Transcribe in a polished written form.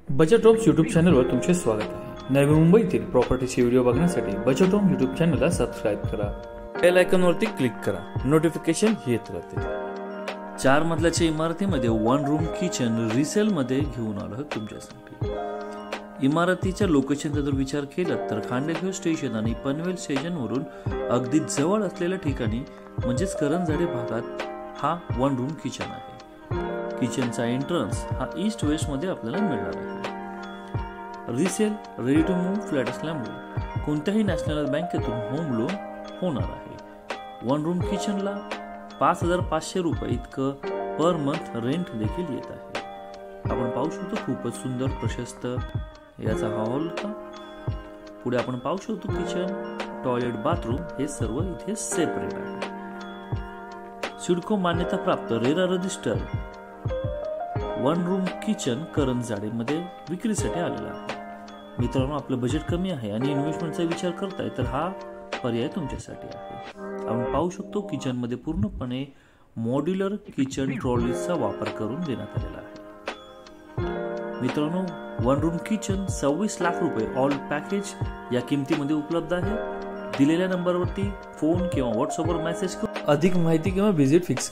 Budget homes YouTube चॅनलवर तुमचे स्वागत आहे। नवी मुंबईतील प्रॉपर्टीचे व्हिडिओ बघण्यासाठी बजेट होम यूट्यूब चॅनलला सबस्क्राइब करा, बेल आयकॉनवरती क्लिक करा, नोटिफिकेशन येत राहते। 4 मजल्याच्या इमारतीमध्ये 1 रूम किचन रिसेल मध्ये घेऊन आलो तुमच्यासाठी। इमारतीच्या लोकेशनचा जर विचार केला तर खांडेघर स्टेशन आणि पनवेल स्टेशन वरून अगदी जवळ असलेल्या ठिकाणी म्हणजेच करंजाडे भागात हा 1 रूम किचन आहे। किचनचा एंट्रन्स हा ईस्ट वेस्ट मध्ये आपल्याला मिळणार आहे। Resale ready to move flat असल्यामुळे कोणत्याही नॅशनल बँकेतून होम लोन होणार आहे। 1 रूम किचनला 5,500 रुपये इतकं पर मंथ रेंट देखील येत आहे। आपण पाहू शकतो खूपच सुंदर प्रशस्त याचा हॉल का। पुढे आपण पाहू शकतो किचन, टॉयलेट, बाथरूम हे सर्व इथे सेपरेट आहे। सिडको मान्यता प्राप्त RERA register 1 room kitchen Karanjade मध्ये विक्रीसाठी आलेला आहे। मित्रांनो, आपलं बजेट कमी आहे आणि इन्व्हेस्टमेंटचा विचार करताय तर हा पर्याय तुमच्यासाठी आहे। आपण पाहू शकतो किचन मध्ये पूर्णपणे मॉड्युलर किचन ट्रॉलीजचा वापर करून देण्यात आलेला आहे। मित्रांनो, 1 रूम किचन 26 लाख रुपये ऑल पॅकेज या किमतीमध्ये उपलब्ध आहे। दिलेल्या नंबरवरती फोन किंवा व्हॉट्सअपवर मेसेज करून अधिक माहिती किंवा व्हिजिट फिक्स